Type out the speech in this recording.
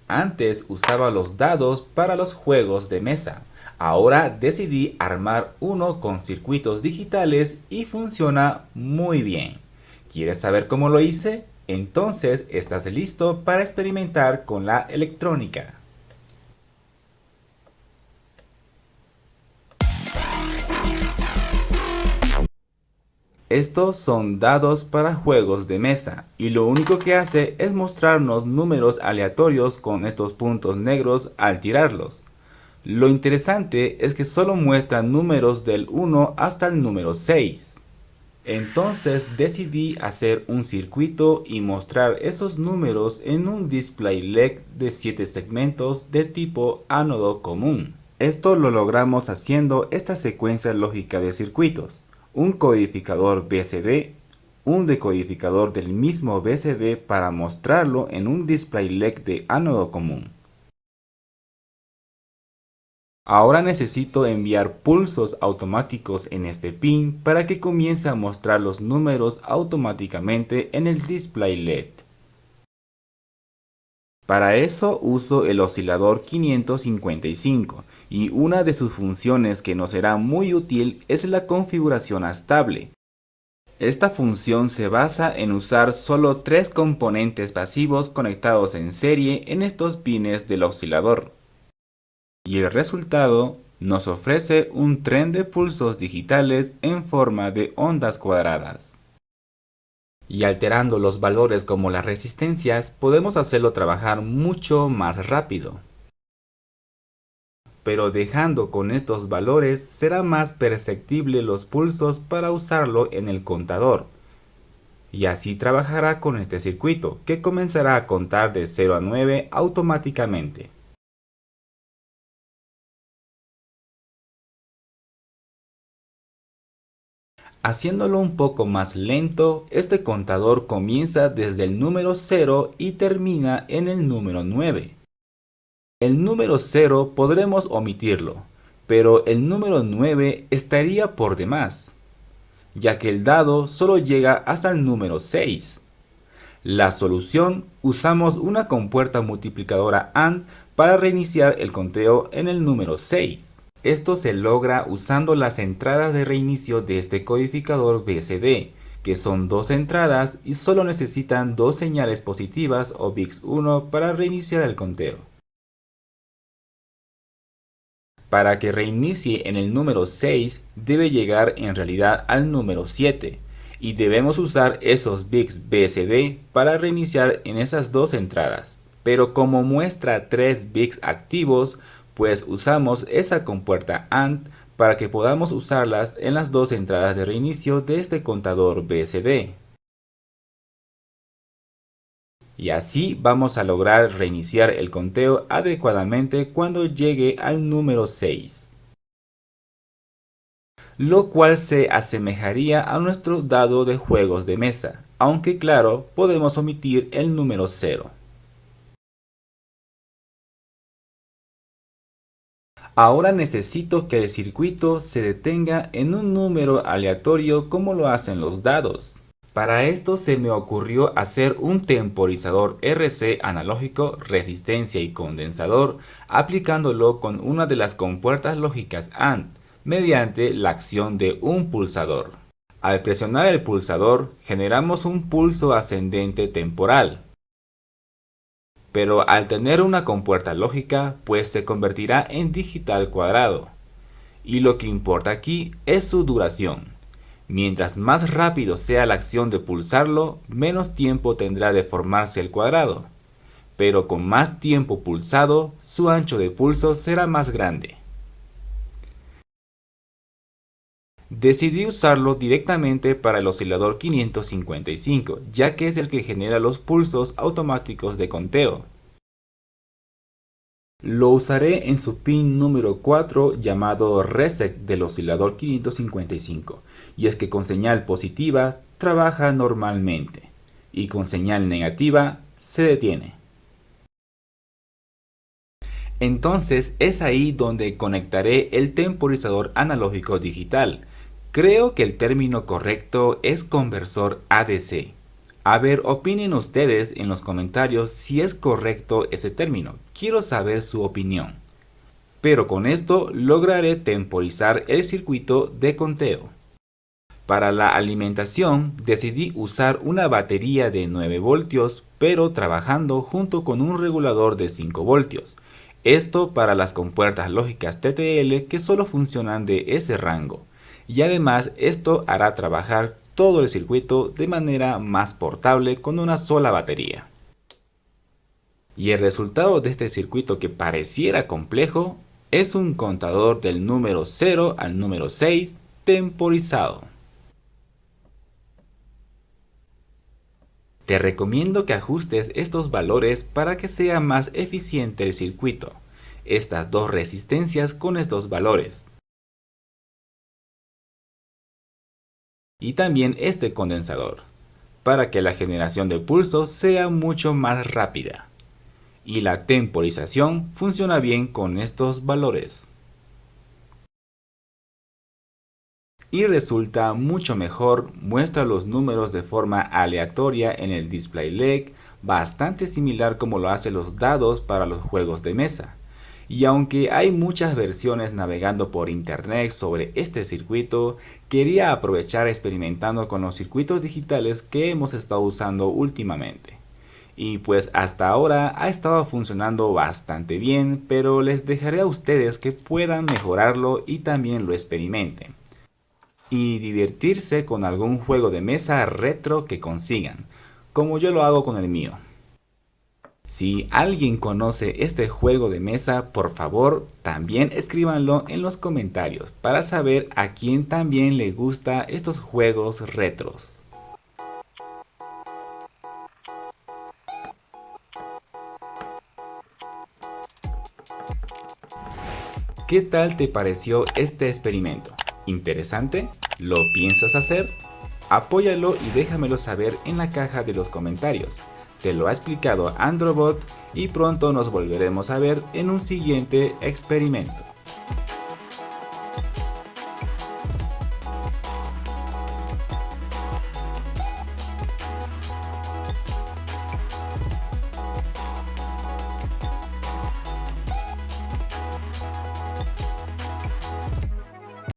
Antes usaba los dados para los juegos de mesa. Ahora decidí armar uno con circuitos digitales y funciona muy bien. ¿Quieres saber cómo lo hice? Entonces estás listo para experimentar con la electrónica. Estos son dados para juegos de mesa y lo único que hace es mostrarnos números aleatorios con estos puntos negros al tirarlos. Lo interesante es que solo muestra números del 1 hasta el número 6. Entonces decidí hacer un circuito y mostrar esos números en un display LED de 7 segmentos de tipo ánodo común. Esto lo logramos haciendo esta secuencia lógica de circuitos: un codificador BCD, un decodificador del mismo BCD para mostrarlo en un display LED de ánodo común. Ahora necesito enviar pulsos automáticos en este pin para que comience a mostrar los números automáticamente en el display LED. Para eso uso el oscilador 555 y una de sus funciones que nos será muy útil es la configuración estable. Esta función se basa en usar solo 3 componentes pasivos conectados en serie en estos pines del oscilador. Y el resultado nos ofrece un tren de pulsos digitales en forma de ondas cuadradas. Y alterando los valores como las resistencias, podemos hacerlo trabajar mucho más rápido. Pero dejando con estos valores será más perceptible los pulsos para usarlo en el contador. Y así trabajará con este circuito, que comenzará a contar de 0 a 9 automáticamente. Haciéndolo un poco más lento, este contador comienza desde el número 0 y termina en el número 9. El número 0 podremos omitirlo, pero el número 9 estaría por demás, ya que el dado solo llega hasta el número 6. La solución: usamos una compuerta multiplicadora AND para reiniciar el conteo en el número 6. Esto se logra usando las entradas de reinicio de este codificador BCD, que son 2 entradas y solo necesitan 2 señales positivas o bits 1 para reiniciar el conteo. Para que reinicie en el número 6 debe llegar en realidad al número 7 y debemos usar esos bits BCD para reiniciar en esas 2 entradas. Pero como muestra 3 bits activos, pues usamos esa compuerta AND para que podamos usarlas en las 2 entradas de reinicio de este contador BCD. Y así vamos a lograr reiniciar el conteo adecuadamente cuando llegue al número 6. Lo cual se asemejaría a nuestro dado de juegos de mesa, aunque claro, podemos omitir el número 0. Ahora necesito que el circuito se detenga en un número aleatorio como lo hacen los dados. Para esto se me ocurrió hacer un temporizador RC analógico, resistencia y condensador, aplicándolo con una de las compuertas lógicas AND, mediante la acción de un pulsador. Al presionar el pulsador, generamos un pulso ascendente temporal. Pero al tener una compuerta lógica, pues se convertirá en digital cuadrado. Y lo que importa aquí es su duración. Mientras más rápido sea la acción de pulsarlo, menos tiempo tendrá de formarse el cuadrado. Pero con más tiempo pulsado, su ancho de pulso será más grande. Decidí usarlo directamente para el oscilador 555, ya que es el que genera los pulsos automáticos de conteo. Lo usaré en su pin número 4 llamado reset del oscilador 555, y es que con señal positiva trabaja normalmente y con señal negativa se detiene. Entonces es ahí donde conectaré el temporizador analógico digital. Creo que el término correcto es conversor ADC. A ver, opinen ustedes en los comentarios si es correcto ese término. Quiero saber su opinión. Pero con esto lograré temporizar el circuito de conteo. Para la alimentación decidí usar una batería de 9 voltios, pero trabajando junto con un regulador de 5 voltios. Esto para las compuertas lógicas TTL que solo funcionan de ese rango. Y además esto hará trabajar todo el circuito de manera más portable con una sola batería. Y el resultado de este circuito, que pareciera complejo, es un contador del número 0 al número 6 temporizado. Te recomiendo que ajustes estos valores para que sea más eficiente el circuito. Estas dos resistencias con estos valores. Y también este condensador, para que la generación de pulso sea mucho más rápida. Y la temporización funciona bien con estos valores. Y resulta mucho mejor, muestra los números de forma aleatoria en el display LED, bastante similar como lo hace los dados para los juegos de mesa. Y aunque hay muchas versiones navegando por internet sobre este circuito, quería aprovechar experimentando con los circuitos digitales que hemos estado usando últimamente. Y pues hasta ahora ha estado funcionando bastante bien, pero les dejaré a ustedes que puedan mejorarlo y también lo experimenten. Y divertirse con algún juego de mesa retro que consigan, como yo lo hago con el mío. Si alguien conoce este juego de mesa, por favor también escríbanlo en los comentarios para saber a quién también le gusta estos juegos retros. ¿Qué tal te pareció este experimento? ¿Interesante? ¿Lo piensas hacer? Apóyalo y déjamelo saber en la caja de los comentarios. Te lo ha explicado Androbot y pronto nos volveremos a ver en un siguiente experimento.